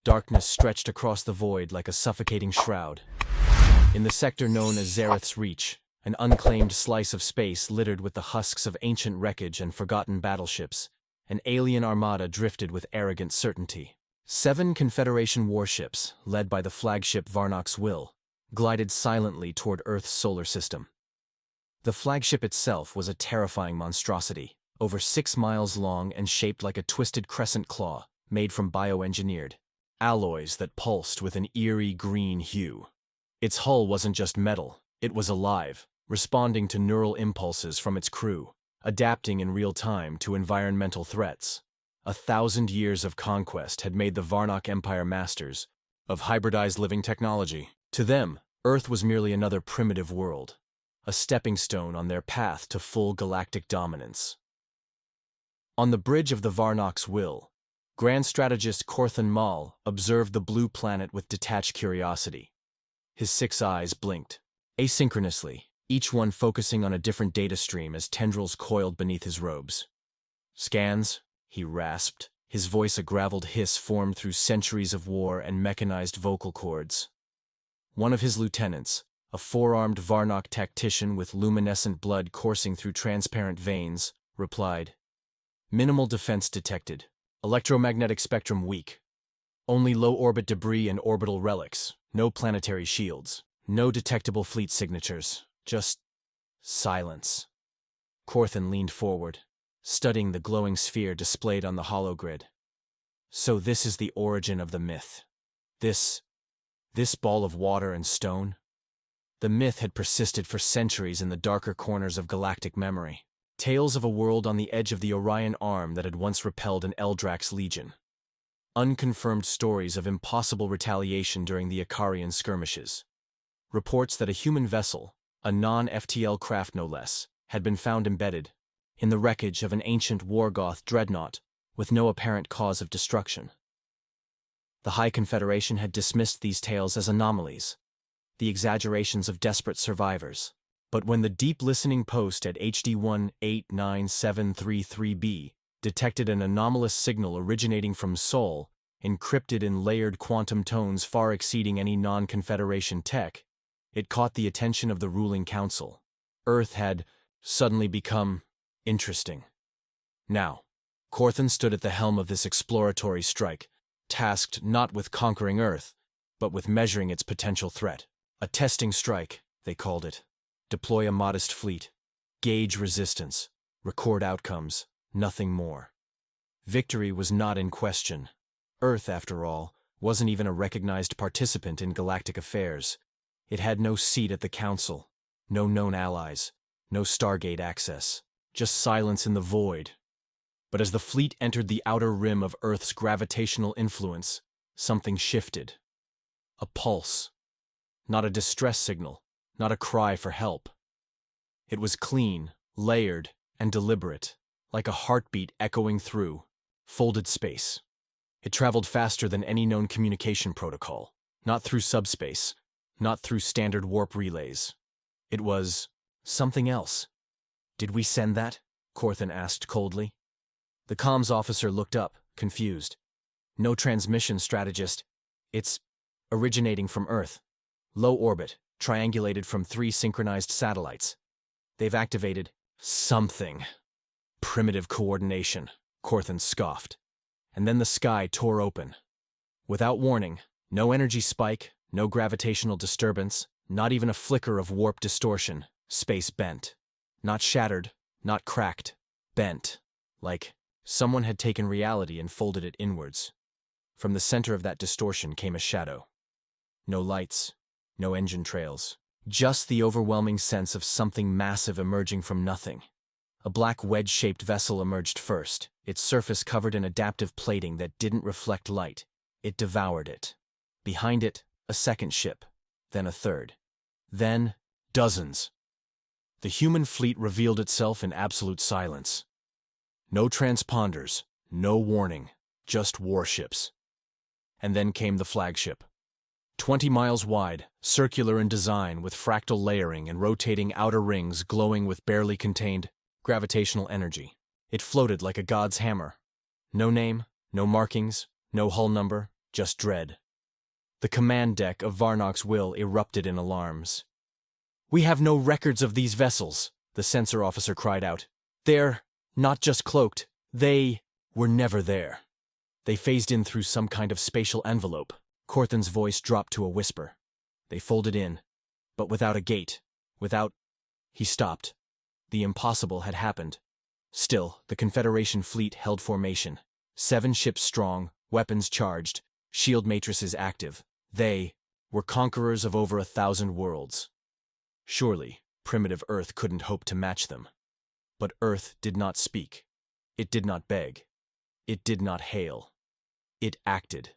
Darkness stretched across the void like a suffocating shroud. In the sector known as Zareth's Reach, an unclaimed slice of space littered with the husks of ancient wreckage and forgotten battleships, an alien armada drifted with arrogant certainty. 7 Confederation warships, led by the flagship Varnock's Will, glided silently toward Earth's solar system. The flagship itself was a terrifying monstrosity, over 6 miles long and shaped like a twisted crescent claw, made from bioengineered alloys that pulsed with an eerie green hue. Its hull wasn't just metal, it was alive, responding to neural impulses from its crew, adapting in real time to environmental threats. 1,000 years of conquest had made the Varnock Empire masters of hybridized living technology. To them, Earth was merely another primitive world, a stepping stone on their path to full galactic dominance. On the bridge of the Varnock's Will, Grand Strategist Corthan Mal observed the blue planet with detached curiosity. His 6 eyes blinked, asynchronously, each one focusing on a different data stream as tendrils coiled beneath his robes. "Scans," he rasped, his voice a graveled hiss formed through centuries of war and mechanized vocal cords. One of his lieutenants, a 4-armed Varnock tactician with luminescent blood coursing through transparent veins, replied. "Minimal defense detected. Electromagnetic spectrum weak. Only low-orbit debris and orbital relics. No planetary shields. No detectable fleet signatures. Just silence." Corthan leaned forward, studying the glowing sphere displayed on the hologrid. So this is the origin of the myth. This ball of water and stone? The myth had persisted for centuries in the darker corners of galactic memory. Tales of a world on the edge of the Orion Arm that had once repelled an Eldrax legion. Unconfirmed stories of impossible retaliation during the Ikarian skirmishes. Reports that a human vessel, a non-FTL craft no less, had been found embedded in the wreckage of an ancient Wargoth dreadnought with no apparent cause of destruction. The High Confederation had dismissed these tales as anomalies, the exaggerations of desperate survivors. But when the deep listening post at HD 189733b detected an anomalous signal originating from Sol, encrypted in layered quantum tones far exceeding any non-Confederation tech, it caught the attention of the ruling council. Earth had suddenly become interesting. Now, Corthan stood at the helm of this exploratory strike, tasked not with conquering Earth, but with measuring its potential threat. A testing strike, they called it. Deploy a modest fleet, gauge resistance, record outcomes, nothing more. Victory was not in question. Earth, after all, wasn't even a recognized participant in galactic affairs. It had no seat at the council, no known allies, no Stargate access, just silence in the void. But as the fleet entered the outer rim of Earth's gravitational influence, something shifted. A pulse. Not a distress signal, not a cry for help. It was clean, layered, and deliberate, like a heartbeat echoing through folded space. It traveled faster than any known communication protocol, not through subspace, not through standard warp relays. It was something else. "Did we send that?" Corthan asked coldly. The comms officer looked up, confused. "No transmission, strategist. It's originating from Earth. Low orbit, triangulated from 3 synchronized satellites. They've activated something. Primitive coordination," Corthan scoffed. And then the sky tore open. Without warning, no energy spike, no gravitational disturbance, not even a flicker of warp distortion, space bent. Not shattered, not cracked, bent. Like someone had taken reality and folded it inwards. From the center of that distortion came a shadow. No lights, no engine trails. Just the overwhelming sense of something massive emerging from nothing. A black wedge-shaped vessel emerged first, its surface covered in adaptive plating that didn't reflect light. It devoured it. Behind it, a second ship, then a third. Then, dozens. The human fleet revealed itself in absolute silence. No transponders, no warning, just warships. And then came the flagship. 20 miles wide, circular in design with fractal layering and rotating outer rings glowing with barely contained gravitational energy. It floated like a god's hammer. No name, no markings, no hull number, just dread. The command deck of Varnok's will erupted in alarms. "We have no records of these vessels," the sensor officer cried out. "They're not just cloaked, they were never there. They phased in through some kind of spatial envelope." Corthan's voice dropped to a whisper. "They folded in, but without a gate, without—" He stopped. The impossible had happened. Still, the Confederation fleet held formation. 7 ships strong, weapons charged, shield matrices active. They were conquerors of over 1,000 worlds. Surely, primitive Earth couldn't hope to match them. But Earth did not speak. It did not beg. It did not hail. It acted.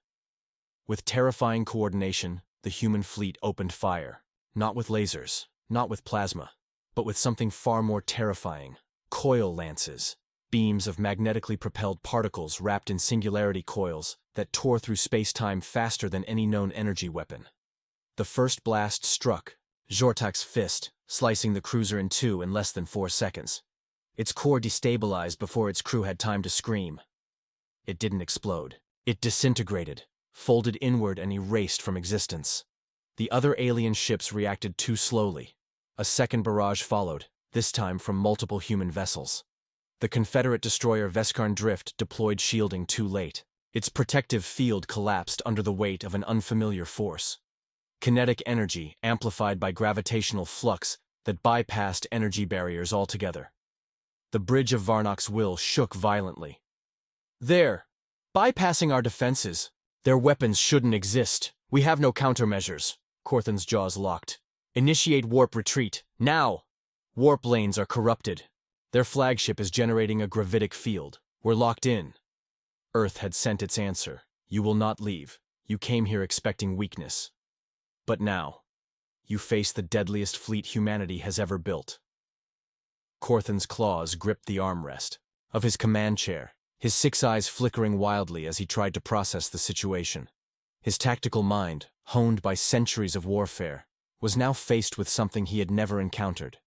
With terrifying coordination, the human fleet opened fire. Not with lasers, not with plasma, but with something far more terrifying. Coil lances. Beams of magnetically propelled particles wrapped in singularity coils that tore through space-time faster than any known energy weapon. The first blast struck, Jortak's fist, slicing the cruiser in two in less than 4 seconds. Its core destabilized before its crew had time to scream. It didn't explode. It disintegrated, folded inward and erased from existence. The other alien ships reacted too slowly. A second barrage followed, this time from multiple human vessels. The Confederate destroyer Veskarn Drift deployed shielding too late. Its protective field collapsed under the weight of an unfamiliar force. Kinetic energy amplified by gravitational flux that bypassed energy barriers altogether. The bridge of Varnok's will shook violently. "They're bypassing our defenses. Their weapons shouldn't exist. We have no countermeasures." Corthan's jaws locked. "Initiate warp retreat, now! Warp lanes are corrupted. Their flagship is generating a gravitic field. We're locked in." Earth had sent its answer. "You will not leave. You came here expecting weakness. But now, you face the deadliest fleet humanity has ever built." Corthan's claws gripped the armrest of his command chair, his 6 eyes flickering wildly as he tried to process the situation. His tactical mind, honed by centuries of warfare, was now faced with something he had never encountered.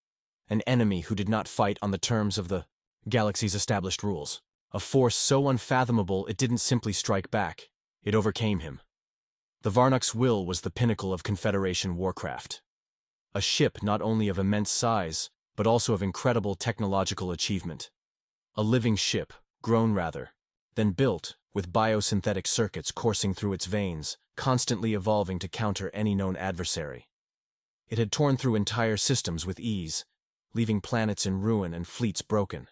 An enemy who did not fight on the terms of the galaxy's established rules. A force so unfathomable it didn't simply strike back. It overcame him. The Varnok's will was the pinnacle of Confederation warcraft. A ship not only of immense size, but also of incredible technological achievement. A living ship, grown rather, then built, with biosynthetic circuits coursing through its veins, constantly evolving to counter any known adversary. It had torn through entire systems with ease, leaving planets in ruin and fleets broken.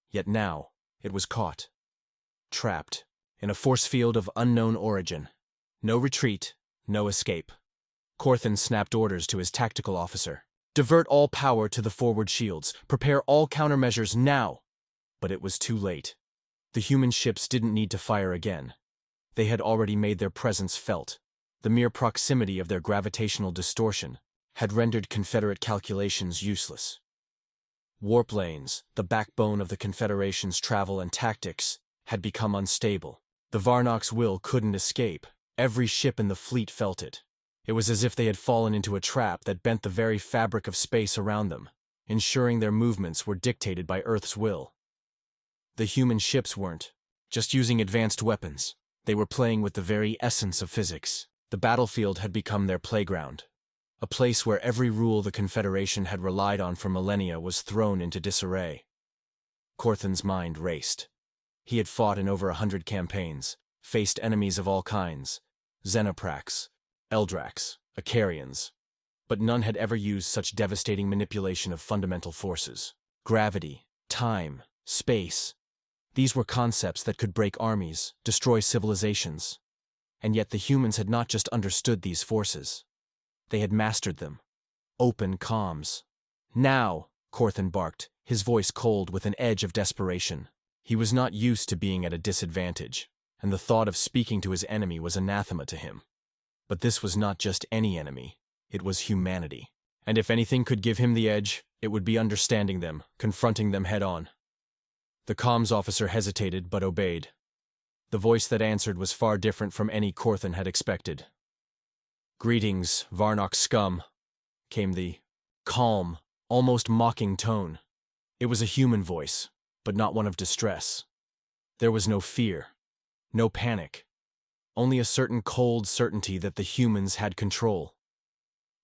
Yet now, it was caught. Trapped, in a force field of unknown origin. No retreat, no escape. Corthan snapped orders to his tactical officer. "Divert all power to the forward shields. Prepare all countermeasures now." But it was too late. The human ships didn't need to fire again. They had already made their presence felt. The mere proximity of their gravitational distortion had rendered Confederate calculations useless. Warp lanes, the backbone of the Confederation's travel and tactics, had become unstable. The Varnok's will couldn't escape. Every ship in the fleet felt it. It was as if they had fallen into a trap that bent the very fabric of space around them, ensuring their movements were dictated by Earth's will. The human ships weren't just using advanced weapons. They were playing with the very essence of physics. The battlefield had become their playground. A place where every rule the Confederation had relied on for millennia was thrown into disarray. Corthan's mind raced. He had fought in over 100 campaigns, faced enemies of all kinds, Xenoprax, Eldrax, Acarians, but none had ever used such devastating manipulation of fundamental forces. Gravity, time, space. These were concepts that could break armies, destroy civilizations. And yet the humans had not just understood these forces. They had mastered them. Open comms. "Now," Corthan barked, his voice cold with an edge of desperation. He was not used to being at a disadvantage, and the thought of speaking to his enemy was anathema to him. But this was not just any enemy. It was humanity. And if anything could give him the edge, it would be understanding them, confronting them head-on. The comms officer hesitated but obeyed. The voice that answered was far different from any Corthan had expected. "Greetings, Varnok scum," came the calm, almost mocking tone. It was a human voice, but not one of distress. There was no fear, no panic, only a certain cold certainty that the humans had control.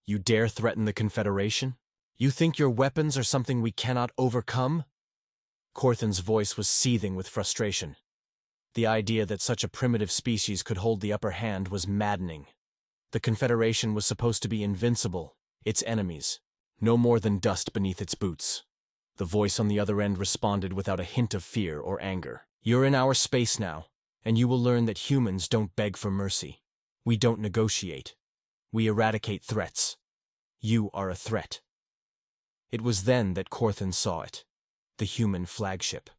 You dare threaten the Confederation? You think your weapons are something we cannot overcome? Corthan's voice was seething with frustration. The idea that such a primitive species could hold the upper hand was maddening. The Confederation was supposed to be invincible, its enemies, no more than dust beneath its boots. The voice on the other end responded without a hint of fear or anger. You're in our space now, and you will learn that humans don't beg for mercy. We don't negotiate. We eradicate threats. You are a threat. It was then that Corthan saw it. The human flagship.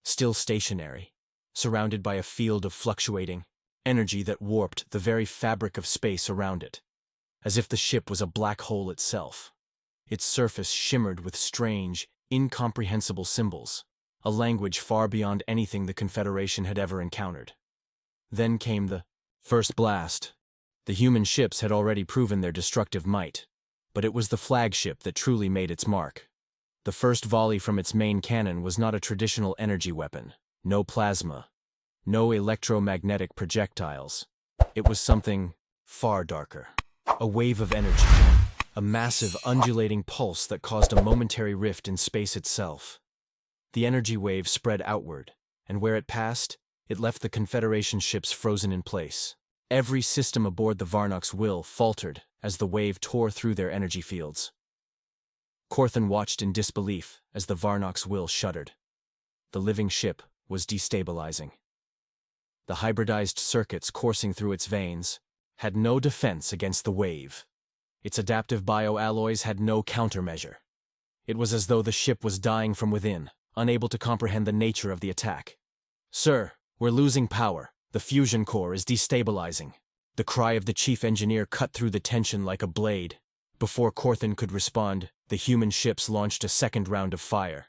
Still stationary, surrounded by a field of fluctuating energy that warped the very fabric of space around it, as if the ship was a black hole itself. Its surface shimmered with strange, incomprehensible symbols, a language far beyond anything the Confederation had ever encountered. Then came the first blast. The human ships had already proven their destructive might, but it was the flagship that truly made its mark. The first volley from its main cannon was not a traditional energy weapon. No plasma. No electromagnetic projectiles. It was something far darker. A wave of energy. A massive, undulating pulse that caused a momentary rift in space itself. The energy wave spread outward, and where it passed, it left the Confederation ships frozen in place. Every system aboard the Varnox Will faltered as the wave tore through their energy fields. Corthan watched in disbelief as the Varnox Will shuddered. The living ship was destabilizing. The hybridized circuits coursing through its veins had no defense against the wave. Its adaptive bioalloys had no countermeasure. It was as though the ship was dying from within, unable to comprehend the nature of the attack. "Sir, we're losing power. The fusion core is destabilizing." The cry of the chief engineer cut through the tension like a blade. Before Corthan could respond, the human ships launched a second round of fire.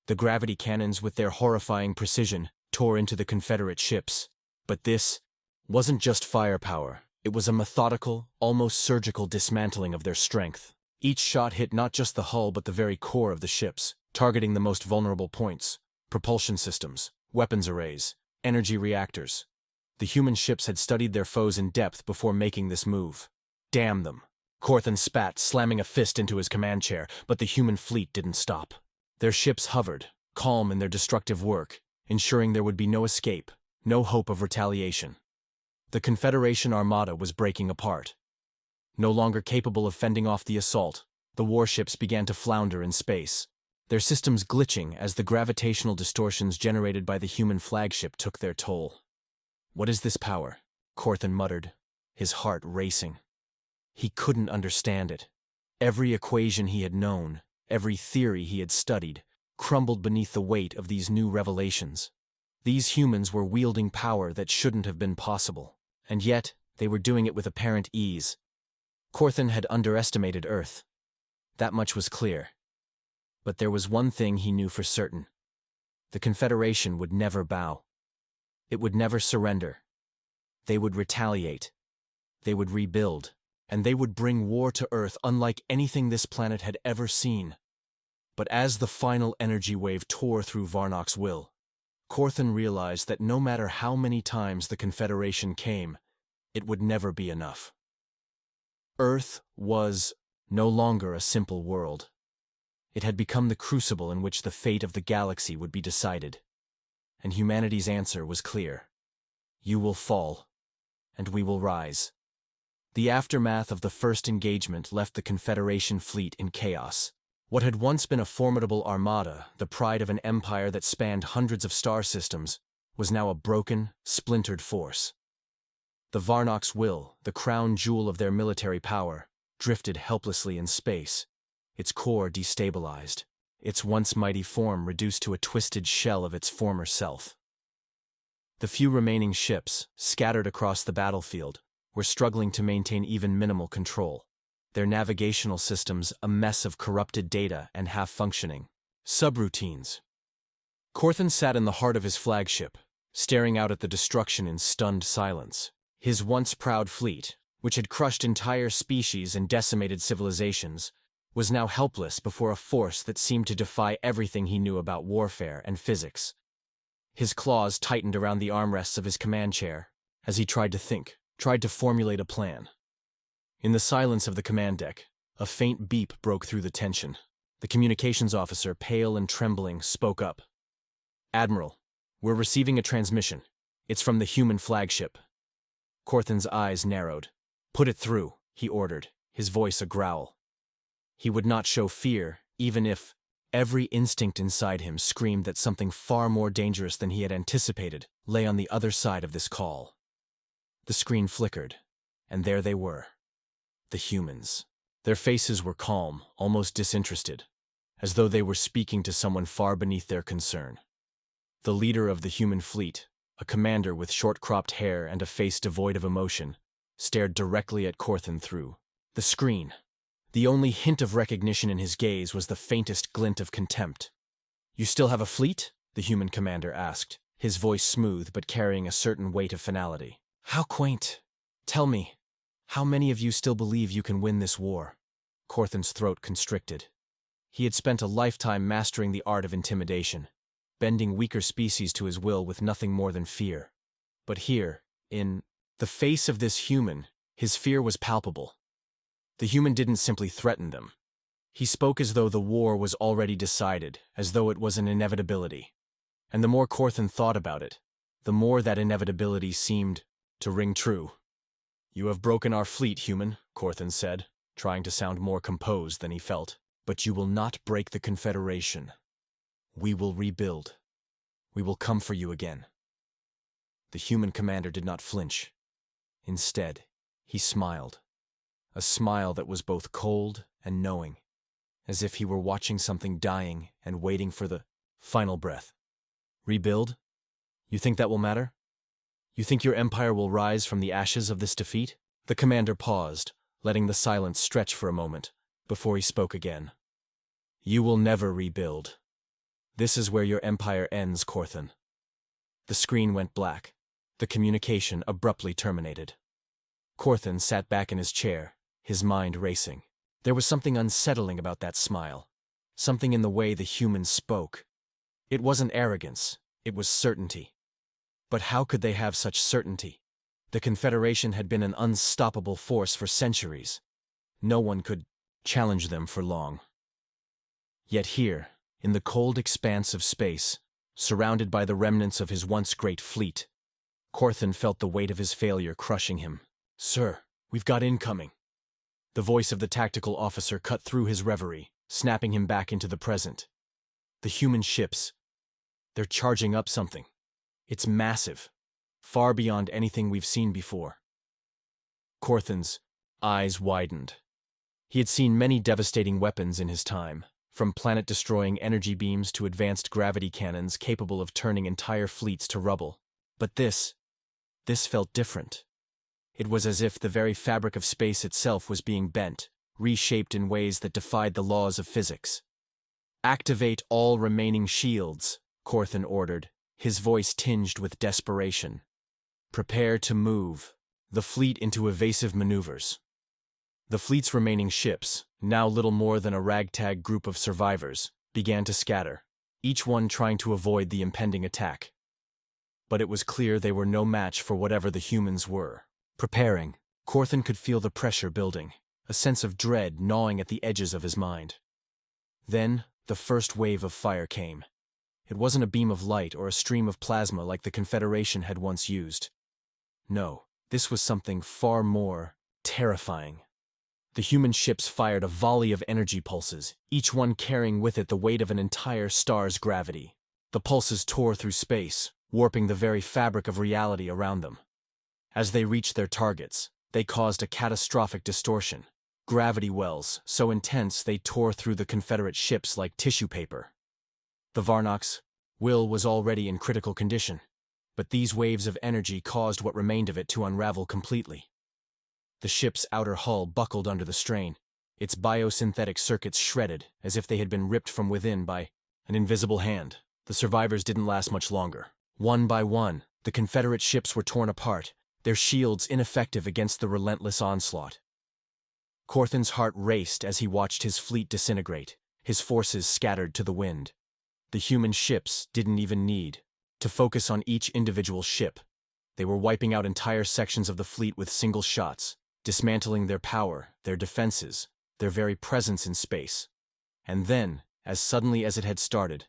The gravity cannons, with their horrifying precision, tore into the Confederate ships. But this wasn't just firepower. It was a methodical, almost surgical dismantling of their strength. Each shot hit not just the hull but the very core of the ships, targeting the most vulnerable points: propulsion systems, weapons arrays, energy reactors. The human ships had studied their foes in depth before making this move. Damn them! Corthan spat, slamming a fist into his command chair, but the human fleet didn't stop. Their ships hovered, calm in their destructive work, ensuring there would be no escape, no hope of retaliation. The Confederation armada was breaking apart. No longer capable of fending off the assault, the warships began to flounder in space, their systems glitching as the gravitational distortions generated by the human flagship took their toll. "What is this power?" Corthan muttered, his heart racing. He couldn't understand it. Every equation he had known, every theory he had studied, crumbled beneath the weight of these new revelations. These humans were wielding power that shouldn't have been possible, and yet they were doing it with apparent ease. Corthan had underestimated Earth. That much was clear. But there was one thing he knew for certain. The Confederation would never bow. It would never surrender. They would retaliate. They would rebuild. And they would bring war to Earth unlike anything this planet had ever seen. But as the final energy wave tore through Varnox Will, Corthan realized that no matter how many times the Confederation came, it would never be enough. Earth was no longer a simple world. It had become the crucible in which the fate of the galaxy would be decided. And humanity's answer was clear. You will fall, and we will rise. The aftermath of the first engagement left the Confederation fleet in chaos. What had once been a formidable armada, the pride of an empire that spanned hundreds of star systems, was now a broken, splintered force. The Varnox Will, the crown jewel of their military power, drifted helplessly in space, its core destabilized, its once mighty form reduced to a twisted shell of its former self. The few remaining ships, scattered across the battlefield, were struggling to maintain even minimal control. Their navigational systems a mess of corrupted data and half-functioning subroutines. Corthan sat in the heart of his flagship, staring out at the destruction in stunned silence. His once proud fleet, which had crushed entire species and decimated civilizations, was now helpless before a force that seemed to defy everything he knew about warfare and physics. His claws tightened around the armrests of his command chair, as he tried to think, tried to formulate a plan. In the silence of the command deck, a faint beep broke through the tension. The communications officer, pale and trembling, spoke up. "Admiral, we're receiving a transmission. It's from the human flagship." Corthan's eyes narrowed. "Put it through," he ordered, his voice a growl. He would not show fear, even if every instinct inside him screamed that something far more dangerous than he had anticipated lay on the other side of this call. The screen flickered, and there they were. The humans. Their faces were calm, almost disinterested, as though they were speaking to someone far beneath their concern. The leader of the human fleet, a commander with short-cropped hair and a face devoid of emotion, stared directly at Corthan through the screen. The only hint of recognition in his gaze was the faintest glint of contempt. "You still have a fleet?" the human commander asked, his voice smooth but carrying a certain weight of finality. "How quaint. Tell me, how many of you still believe you can win this war?" Corthan's throat constricted. He had spent a lifetime mastering the art of intimidation, bending weaker species to his will with nothing more than fear. But here, in the face of this human, his fear was palpable. The human didn't simply threaten them. He spoke as though the war was already decided, as though it was an inevitability. And the more Corthan thought about it, the more that inevitability seemed to ring true. "You have broken our fleet, human," Corthan said, trying to sound more composed than he felt. "But you will not break the Confederation. We will rebuild. We will come for you again." The human commander did not flinch. Instead, he smiled. A smile that was both cold and knowing, as if he were watching something dying and waiting for the final breath. "Rebuild? You think that will matter? You think your empire will rise from the ashes of this defeat?" The commander paused, letting the silence stretch for a moment, before he spoke again. "You will never rebuild. This is where your empire ends, Corthan." The screen went black. The communication abruptly terminated. Corthan sat back in his chair, his mind racing. There was something unsettling about that smile, something in the way the human spoke. It wasn't arrogance, it was certainty. But how could they have such certainty? The Confederation had been an unstoppable force for centuries. No one could challenge them for long. Yet here, in the cold expanse of space, surrounded by the remnants of his once great fleet, Corthan felt the weight of his failure crushing him. "Sir, we've got incoming." The voice of the tactical officer cut through his reverie, snapping him back into the present. "The human ships, they're charging up something. It's massive, far beyond anything we've seen before." Corthan's eyes widened. He had seen many devastating weapons in his time, from planet-destroying energy beams to advanced gravity cannons capable of turning entire fleets to rubble. But this felt different. It was as if the very fabric of space itself was being bent, reshaped in ways that defied the laws of physics. "Activate all remaining shields," Corthan ordered, his voice tinged with desperation. "Prepare to move the fleet into evasive maneuvers." The fleet's remaining ships, now little more than a ragtag group of survivors, began to scatter, each one trying to avoid the impending attack. But it was clear they were no match for whatever the humans were. Preparing, Corthan could feel the pressure building, a sense of dread gnawing at the edges of his mind. Then, the first wave of fire came. It wasn't a beam of light or a stream of plasma like the Confederation had once used. No, this was something far more terrifying. The human ships fired a volley of energy pulses, each one carrying with it the weight of an entire star's gravity. The pulses tore through space, warping the very fabric of reality around them. As they reached their targets, they caused a catastrophic distortion. Gravity wells, so intense they tore through the Confederate ships like tissue paper. The Varnock's will was already in critical condition, but these waves of energy caused what remained of it to unravel completely. The ship's outer hull buckled under the strain, its biosynthetic circuits shredded as if they had been ripped from within by an invisible hand. The survivors didn't last much longer. One by one, the Confederate ships were torn apart, their shields ineffective against the relentless onslaught. Corthan's heart raced as he watched his fleet disintegrate, his forces scattered to the wind. The human ships didn't even need to focus on each individual ship. They were wiping out entire sections of the fleet with single shots, dismantling their power, their defenses, their very presence in space. And then, as suddenly as it had started,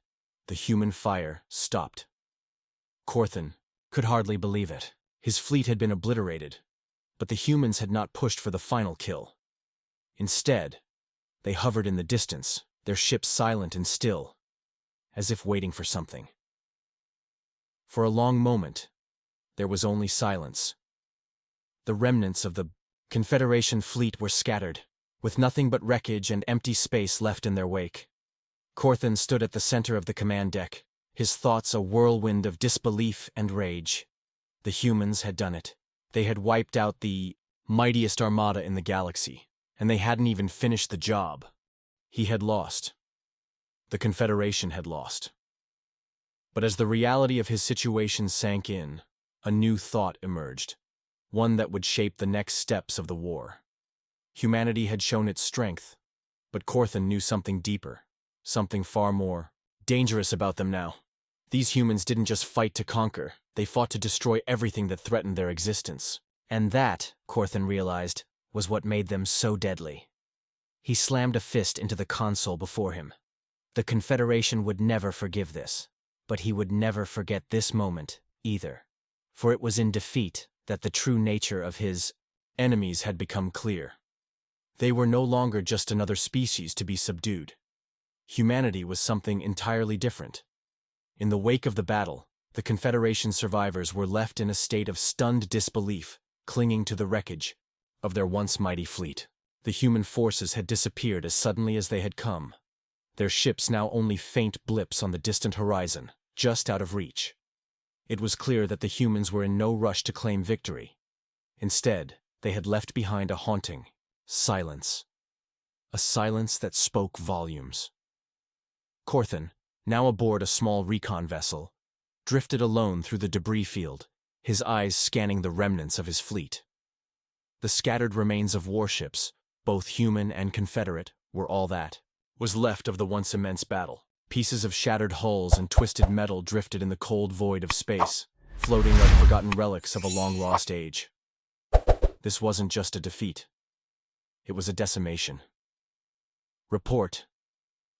the human fire stopped. Corthan could hardly believe it. His fleet had been obliterated, but the humans had not pushed for the final kill. Instead, they hovered in the distance, their ships silent and still, as if waiting for something. For a long moment, there was only silence. The remnants of the Confederation fleet were scattered, with nothing but wreckage and empty space left in their wake. Corthan stood at the center of the command deck, his thoughts a whirlwind of disbelief and rage. The humans had done it. They had wiped out the mightiest armada in the galaxy, and they hadn't even finished the job. He had lost. The Confederation had lost. But as the reality of his situation sank in, a new thought emerged, one that would shape the next steps of the war. Humanity had shown its strength, but Corthan knew something deeper, something far more dangerous about them now. These humans didn't just fight to conquer, they fought to destroy everything that threatened their existence. And that, Corthan realized, was what made them so deadly. He slammed a fist into the console before him. The Confederation would never forgive this, but he would never forget this moment either. For it was in defeat that the true nature of his enemies had become clear. They were no longer just another species to be subdued. Humanity was something entirely different. In the wake of the battle, the Confederation survivors were left in a state of stunned disbelief, clinging to the wreckage of their once mighty fleet. The human forces had disappeared as suddenly as they had come, their ships now only faint blips on the distant horizon, just out of reach. It was clear that the humans were in no rush to claim victory. Instead, they had left behind a haunting silence. A silence that spoke volumes. Corthan, now aboard a small recon vessel, drifted alone through the debris field, his eyes scanning the remnants of his fleet. The scattered remains of warships, both human and Confederate, were all that was left of the once immense battle. Pieces of shattered hulls and twisted metal drifted in the cold void of space, floating like forgotten relics of a long-lost age. This wasn't just a defeat. It was a decimation. "Report."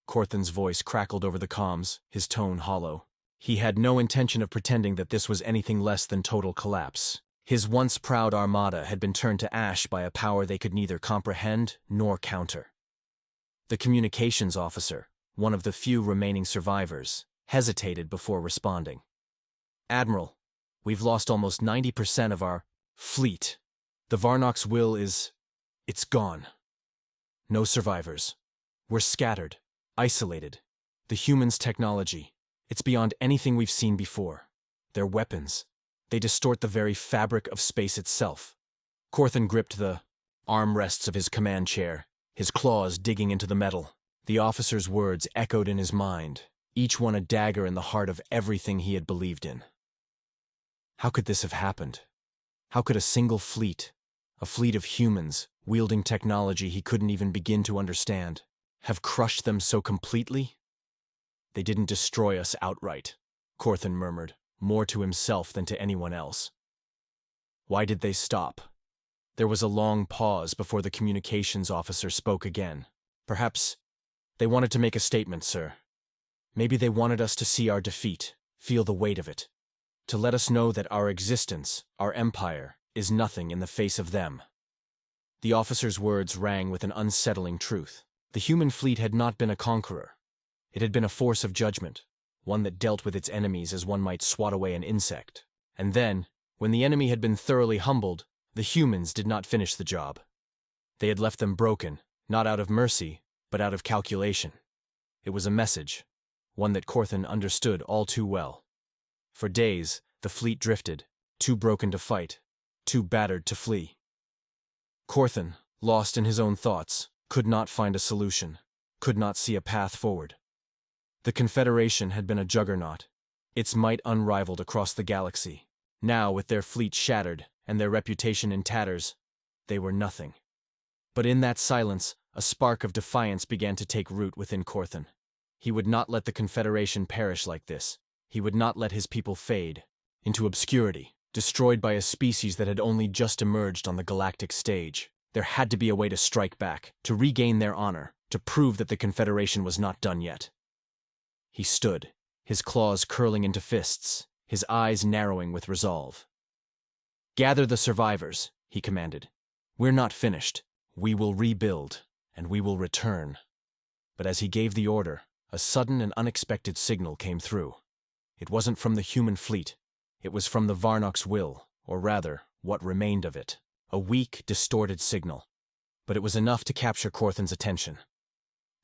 Corthan's voice crackled over the comms, his tone hollow. He had no intention of pretending that this was anything less than total collapse. His once proud armada had been turned to ash by a power they could neither comprehend nor counter. The communications officer, one of the few remaining survivors, hesitated before responding. "Admiral, we've lost almost 90% of our fleet. The Varnock's will it's gone. No survivors. We're scattered, isolated. The humans' technology, it's beyond anything we've seen before. Their weapons, they distort the very fabric of space itself." Corthan gripped the armrests of his command chair, his claws digging into the metal. The officer's words echoed in his mind, each one a dagger in the heart of everything he had believed in. How could this have happened? How could a single fleet, a fleet of humans, wielding technology he couldn't even begin to understand, have crushed them so completely? "They didn't destroy us outright," Corthan murmured, more to himself than to anyone else. "Why did they stop?" There was a long pause before the communications officer spoke again. "Perhaps they wanted to make a statement, sir. Maybe they wanted us to see our defeat, feel the weight of it, to let us know that our existence, our empire, is nothing in the face of them." The officer's words rang with an unsettling truth. The human fleet had not been a conqueror. It had been a force of judgment, one that dealt with its enemies as one might swat away an insect. And then, when the enemy had been thoroughly humbled, the humans did not finish the job. They had left them broken, not out of mercy, but out of calculation. It was a message, one that Corthan understood all too well. For days, the fleet drifted, too broken to fight, too battered to flee. Corthan, lost in his own thoughts, could not find a solution, could not see a path forward. The Confederation had been a juggernaut, its might unrivaled across the galaxy. Now, with their fleet shattered and their reputation in tatters, they were nothing. But in that silence, a spark of defiance began to take root within Corthan. He would not let the Confederation perish like this. He would not let his people fade into obscurity. destroyed by a species that had only just emerged on the galactic stage. There had to be a way to strike back, to regain their honor, to prove that the Confederation was not done yet. He stood, his claws curling into fists, his eyes narrowing with resolve. "Gather the survivors," he commanded. "We're not finished. We will rebuild, and we will return." But as he gave the order, a sudden and unexpected signal came through. It wasn't from the human fleet. It was from the Varnock's will, or rather, what remained of it. A weak, distorted signal. But it was enough to capture Corthan's attention.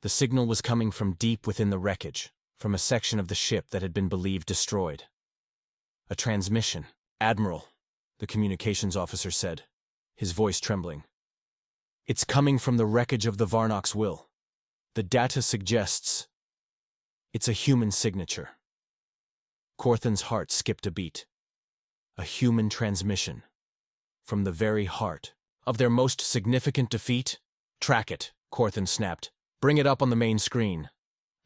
The signal was coming from deep within the wreckage, from a section of the ship that had been believed destroyed. A transmission. "Admiral," the communications officer said, his voice trembling. "It's coming from the wreckage of the Varnock's will. The data suggests it's a human signature." Corthan's heart skipped a beat. A human transmission. From the very heart of their most significant defeat? "Track it," Corthan snapped. "Bring it up on the main screen."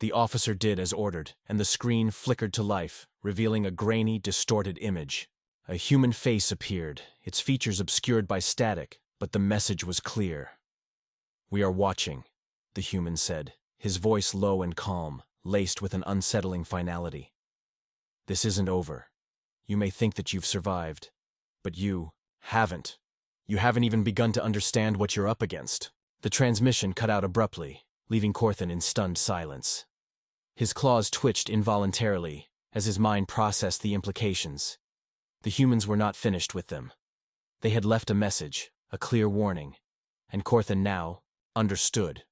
The officer did as ordered, and the screen flickered to life, revealing a grainy, distorted image. A human face appeared, its features obscured by static, but the message was clear. "We are watching," the human said, his voice low and calm, laced with an unsettling finality. "This isn't over. You may think that you've survived, but you haven't. You haven't even begun to understand what you're up against." The transmission cut out abruptly, leaving Corthan in stunned silence. His claws twitched involuntarily as his mind processed the implications. The humans were not finished with them. They had left a message, a clear warning, and Corthan now understood.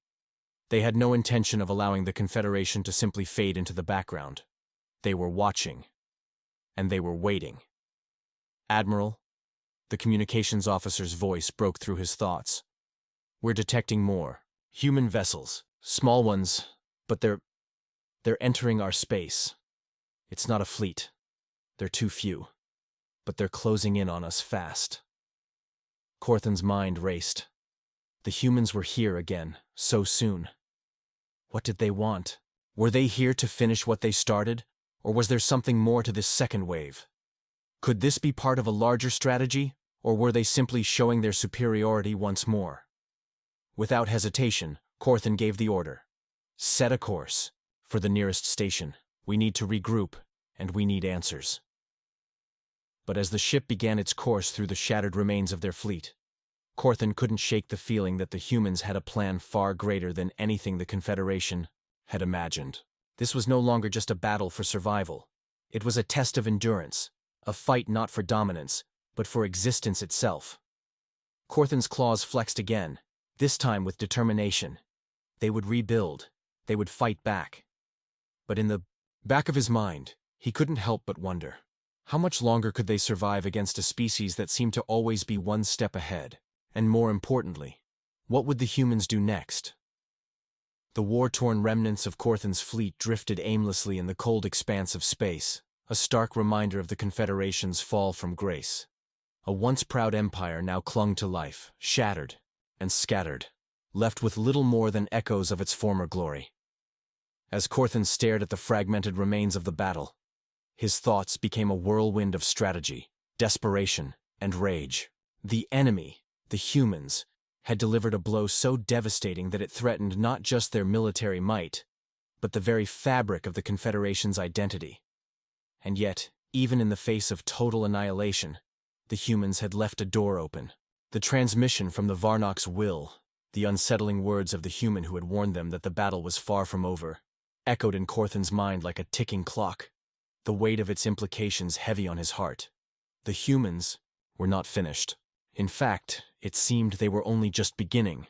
They had no intention of allowing the Confederation to simply fade into the background. They were watching, and they were waiting. "Admiral," the communications officer's voice broke through his thoughts. "We're detecting more. Human vessels. Small ones, but they're entering our space. It's not a fleet. They're too few. But they're closing in on us fast." Corthan's mind raced. The humans were here again, so soon. What did they want? Were they here to finish what they started, or was there something more to this second wave? Could this be part of a larger strategy, or were they simply showing their superiority once more? Without hesitation, Corthan gave the order. "Set a course. For the nearest station. We need to regroup, and we need answers." But as the ship began its course through the shattered remains of their fleet, Corthan couldn't shake the feeling that the humans had a plan far greater than anything the Confederation had imagined. This was no longer just a battle for survival. It was a test of endurance, a fight not for dominance, but for existence itself. Corthan's claws flexed again, this time with determination. They would rebuild. They would fight back. But in the back of his mind, he couldn't help but wonder. How much longer could they survive against a species that seemed to always be one step ahead? And more importantly, what would the humans do next? The war-torn remnants of Corthan's fleet drifted aimlessly in the cold expanse of space, a stark reminder of the Confederation's fall from grace. A once proud empire now clung to life, shattered and scattered, left with little more than echoes of its former glory. As Corthan stared at the fragmented remains of the battle, his thoughts became a whirlwind of strategy, desperation, and rage. The enemy, the humans, had delivered a blow so devastating that it threatened not just their military might, but the very fabric of the Confederation's identity. And yet, even in the face of total annihilation, the humans had left a door open. The transmission from the Varnock's will, the unsettling words of the human who had warned them that the battle was far from over, echoed in Corthan's mind like a ticking clock, the weight of its implications heavy on his heart. The humans were not finished. In fact, it seemed they were only just beginning.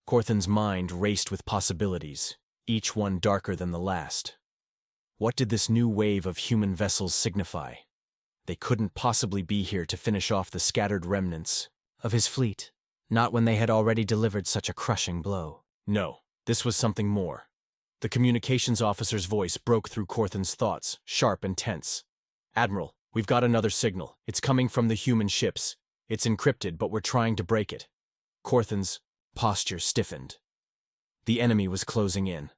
Corthan's mind raced with possibilities, each one darker than the last. What did this new wave of human vessels signify? They couldn't possibly be here to finish off the scattered remnants of his fleet, not when they had already delivered such a crushing blow. No, this was something more. The communications officer's voice broke through Corthan's thoughts, sharp and tense. "Admiral, we've got another signal. It's coming from the human ships. It's encrypted, but we're trying to break it." Corthan's posture stiffened. The enemy was closing in.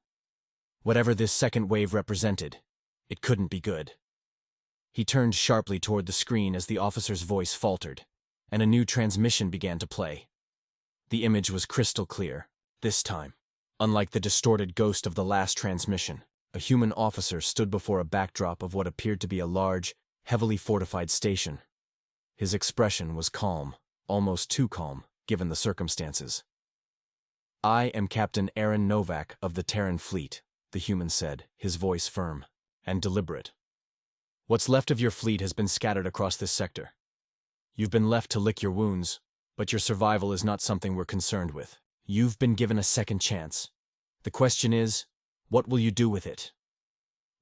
Whatever this second wave represented, it couldn't be good. He turned sharply toward the screen as the officer's voice faltered, and a new transmission began to play. The image was crystal clear, this time. Unlike the distorted ghost of the last transmission, a human officer stood before a backdrop of what appeared to be a large, heavily fortified station. His expression was calm, almost too calm, given the circumstances. "I am Captain Aaron Novak of the Terran Fleet," the human said, his voice firm and deliberate. "What's left of your fleet has been scattered across this sector. You've been left to lick your wounds, but your survival is not something we're concerned with. You've been given a second chance. The question is, what will you do with it?"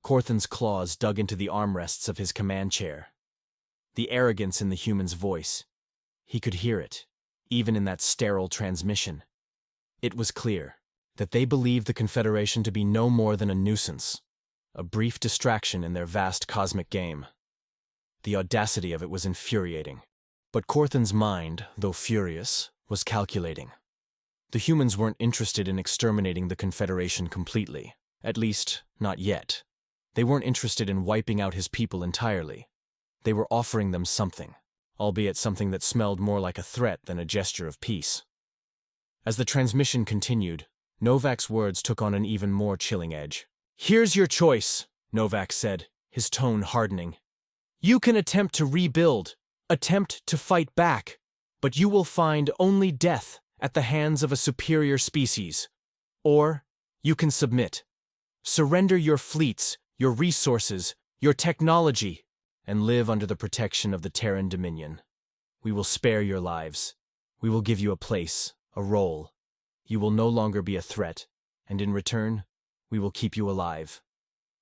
Corthan's claws dug into the armrests of his command chair. The arrogance in the human's voice. He could hear it, even in that sterile transmission. It was clear that they believed the Confederation to be no more than a nuisance, a brief distraction in their vast cosmic game. The audacity of it was infuriating. But Corthan's mind, though furious, was calculating. The humans weren't interested in exterminating the Confederation completely, at least, not yet. They weren't interested in wiping out his people entirely. They were offering them something, albeit something that smelled more like a threat than a gesture of peace. As the transmission continued, Novak's words took on an even more chilling edge. "Here's your choice," Novak said, his tone hardening. "You can attempt to rebuild, attempt to fight back, but you will find only death at the hands of a superior species. Or you can submit. Surrender your fleets, your resources, your technology, and live under the protection of the Terran Dominion. We will spare your lives. We will give you a place, a role. You will no longer be a threat, and in return, we will keep you alive.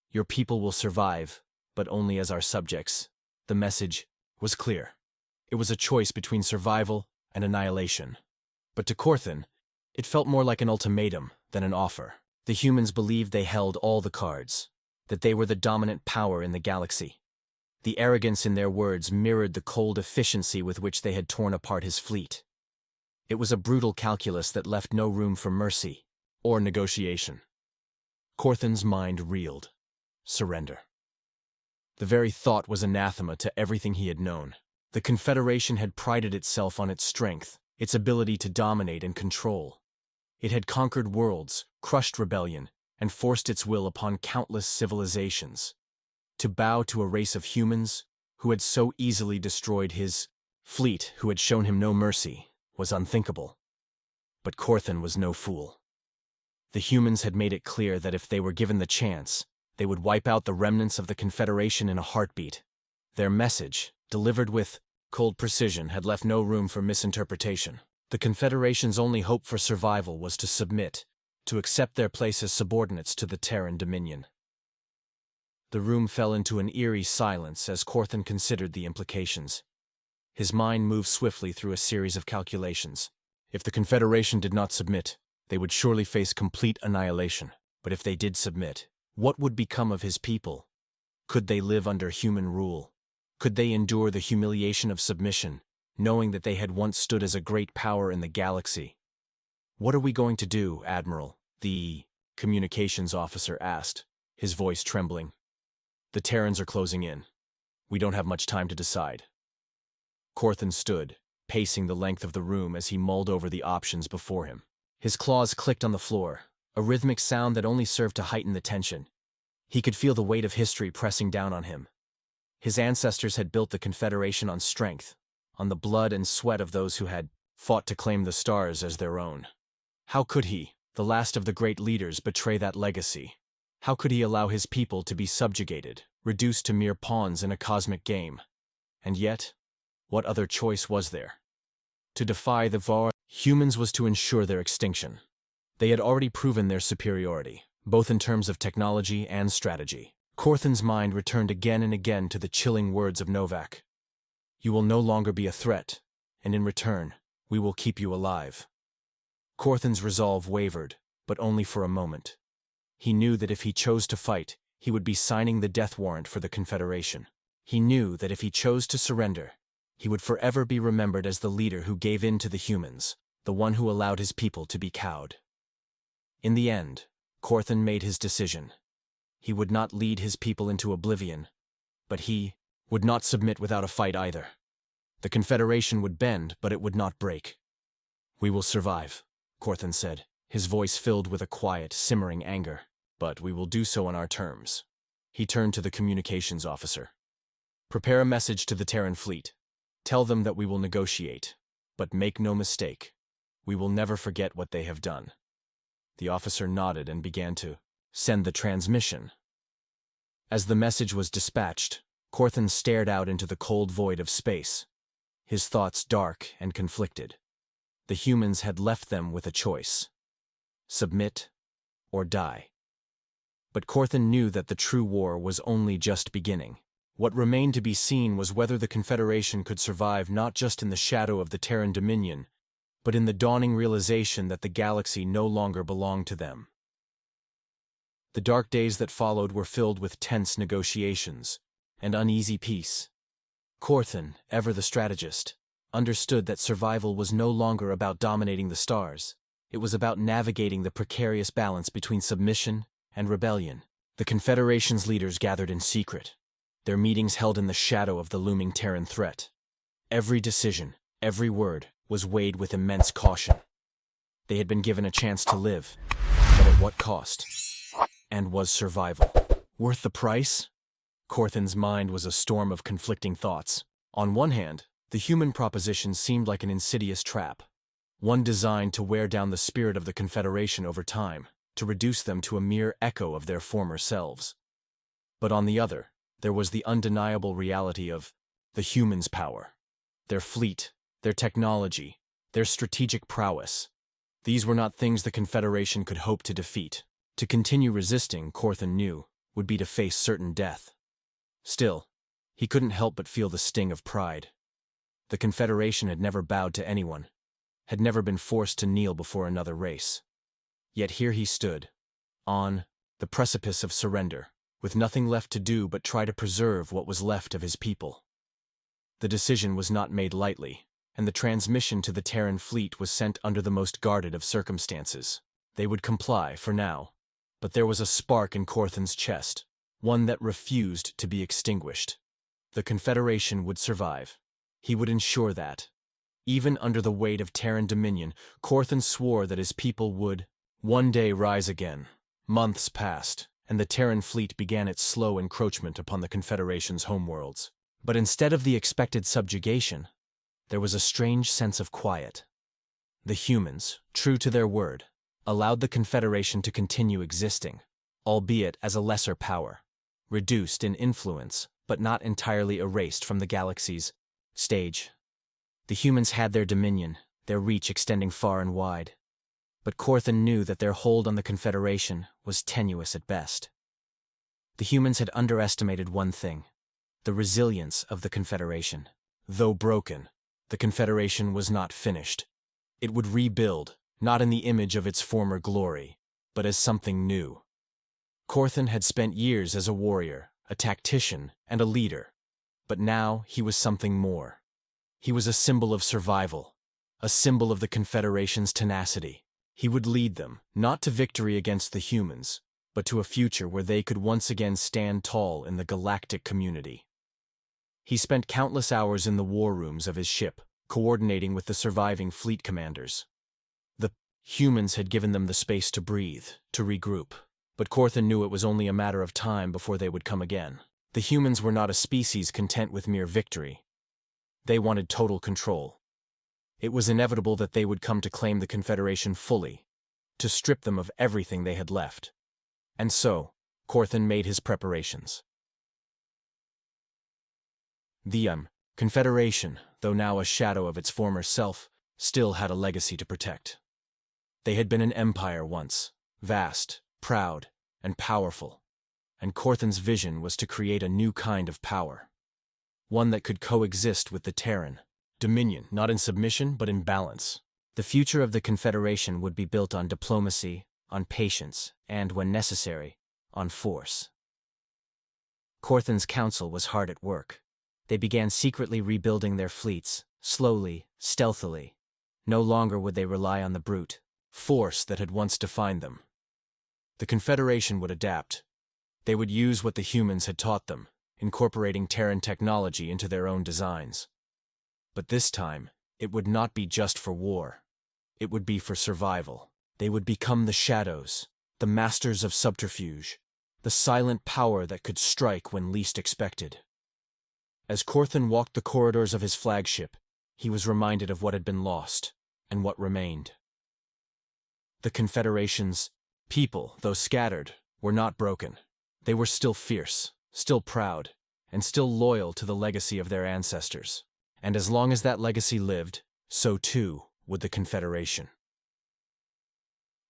Your people will survive, but only as our subjects." The message was clear. It was a choice between survival and annihilation. But to Corthan, it felt more like an ultimatum than an offer. The humans believed they held all the cards, that they were the dominant power in the galaxy. The arrogance in their words mirrored the cold efficiency with which they had torn apart his fleet. It was a brutal calculus that left no room for mercy or negotiation. Corthan's mind reeled. Surrender. The very thought was anathema to everything he had known. The Confederation had prided itself on its strength, its ability to dominate and control. It had conquered worlds, crushed rebellion, and forced its will upon countless civilizations. To bow to a race of humans who had so easily destroyed his fleet, who had shown him no mercy, was unthinkable. But Corthan was no fool. The humans had made it clear that if they were given the chance, they would wipe out the remnants of the Confederation in a heartbeat. Their message, delivered with cold precision, had left no room for misinterpretation. The Confederation's only hope for survival was to submit, to accept their place as subordinates to the Terran Dominion. The room fell into an eerie silence as Corthan considered the implications. His mind moved swiftly through a series of calculations. If the Confederation did not submit, they would surely face complete annihilation. But if they did submit, what would become of his people? Could they live under human rule? Could they endure the humiliation of submission, knowing that they had once stood as a great power in the galaxy? "What are we going to do, Admiral?" the communications officer asked, his voice trembling. "The Terrans are closing in. We don't have much time to decide." Corthan stood, pacing the length of the room as he mulled over the options before him. His claws clicked on the floor, a rhythmic sound that only served to heighten the tension. He could feel the weight of history pressing down on him. His ancestors had built the Confederation on strength, on the blood and sweat of those who had fought to claim the stars as their own. How could he, the last of the great leaders, betray that legacy? How could he allow his people to be subjugated, reduced to mere pawns in a cosmic game? And yet, what other choice was there? To defy the Var humans was to ensure their extinction. They had already proven their superiority, both in terms of technology and strategy. Corthan's mind returned again and again to the chilling words of Novak. "You will no longer be a threat, and in return, we will keep you alive." Corthan's resolve wavered, but only for a moment. He knew that if he chose to fight, he would be signing the death warrant for the Confederation. He knew that if he chose to surrender, he would forever be remembered as the leader who gave in to the humans, the one who allowed his people to be cowed. In the end, Corthan made his decision. He would not lead his people into oblivion, but he would not submit without a fight either. The Confederation would bend, but it would not break. "We will survive," Corthan said, his voice filled with a quiet, simmering anger. "But we will do so on our terms." He turned to the communications officer. "Prepare a message to the Terran fleet. Tell them that we will negotiate. But make no mistake, we will never forget what they have done." The officer nodded and began to send the transmission. As the message was dispatched, Corthan stared out into the cold void of space, his thoughts dark and conflicted. The humans had left them with a choice: submit or die. But Corthan knew that the true war was only just beginning. What remained to be seen was whether the Confederation could survive not just in the shadow of the Terran Dominion, but in the dawning realization that the galaxy no longer belonged to them. The dark days that followed were filled with tense negotiations and uneasy peace. Corthan, ever the strategist, understood that survival was no longer about dominating the stars. It was about navigating the precarious balance between submission and rebellion. The Confederation's leaders gathered in secret, their meetings held in the shadow of the looming Terran threat. Every decision, every word, was weighed with immense caution. They had been given a chance to live, but at what cost? And was survival worth the price? Corthan's mind was a storm of conflicting thoughts. On one hand, the human proposition seemed like an insidious trap, one designed to wear down the spirit of the Confederation over time, to reduce them to a mere echo of their former selves. But on the other, there was the undeniable reality of the humans' power, their fleet, their technology, their strategic prowess. These were not things the Confederation could hope to defeat. To continue resisting, Corthan knew, would be to face certain death. Still, he couldn't help but feel the sting of pride. The Confederation had never bowed to anyone, had never been forced to kneel before another race. Yet here he stood, on the precipice of surrender, with nothing left to do but try to preserve what was left of his people. The decision was not made lightly, and the transmission to the Terran fleet was sent under the most guarded of circumstances. They would comply for now, but there was a spark in Corthan's chest, one that refused to be extinguished. The Confederation would survive. He would ensure that. Even under the weight of Terran dominion, Corthan swore that his people would one day rise again. Months passed, and the Terran fleet began its slow encroachment upon the Confederation's homeworlds. But instead of the expected subjugation, there was a strange sense of quiet. The humans, true to their word, allowed the Confederation to continue existing, albeit as a lesser power, reduced in influence, but not entirely erased from the galaxy's stage. The humans had their dominion, their reach extending far and wide. But Corthan knew that their hold on the Confederation was tenuous at best. The humans had underestimated one thing: the resilience of the Confederation. Though broken, the Confederation was not finished. It would rebuild, not in the image of its former glory, but as something new. Corthan had spent years as a warrior, a tactician, and a leader, but now he was something more. He was a symbol of survival, a symbol of the Confederation's tenacity. He would lead them, not to victory against the humans, but to a future where they could once again stand tall in the galactic community. He spent countless hours in the war rooms of his ship, coordinating with the surviving fleet commanders. The humans had given them the space to breathe, to regroup, but Corthan knew it was only a matter of time before they would come again. The humans were not a species content with mere victory. They wanted total control. It was inevitable that they would come to claim the Confederation fully, to strip them of everything they had left. And so, Corthan made his preparations. The Confederation, though now a shadow of its former self, still had a legacy to protect. They had been an empire once, vast, proud, and powerful, and Corthan's vision was to create a new kind of power, one that could coexist with the Terran dominion, not in submission, but in balance. The future of the Confederation would be built on diplomacy, on patience, and, when necessary, on force. Corthan's council was hard at work. They began secretly rebuilding their fleets, slowly, stealthily. No longer would they rely on the brute force that had once defined them. The Confederation would adapt. They would use what the humans had taught them, incorporating Terran technology into their own designs. But this time, it would not be just for war. It would be for survival. They would become the shadows, the masters of subterfuge, the silent power that could strike when least expected. As Corthan walked the corridors of his flagship, he was reminded of what had been lost and what remained. The Confederation's people, though scattered, were not broken. They were still fierce, still proud, and still loyal to the legacy of their ancestors. And as long as that legacy lived, so too would the Confederation.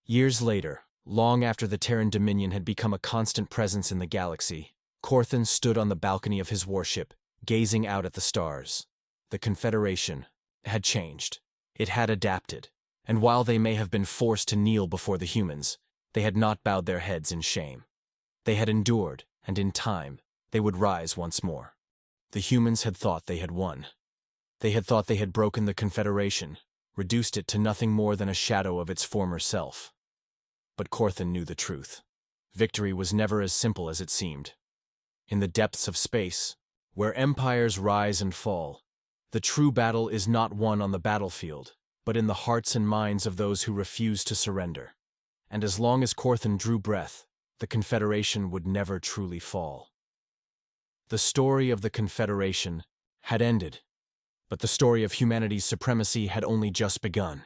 Years later, long after the Terran Dominion had become a constant presence in the galaxy, Corthan stood on the balcony of his warship, gazing out at the stars. The Confederation had changed. It had adapted. And while they may have been forced to kneel before the humans, they had not bowed their heads in shame. They had endured, and in time, they would rise once more. The humans had thought they had won. They had thought they had broken the Confederation, reduced it to nothing more than a shadow of its former self. But Corthan knew the truth. Victory was never as simple as it seemed. In the depths of space, where empires rise and fall, the true battle is not won on the battlefield, but in the hearts and minds of those who refuse to surrender. And as long as Corthan drew breath, the Confederation would never truly fall. The story of the Confederation had ended, but the story of humanity's supremacy had only just begun.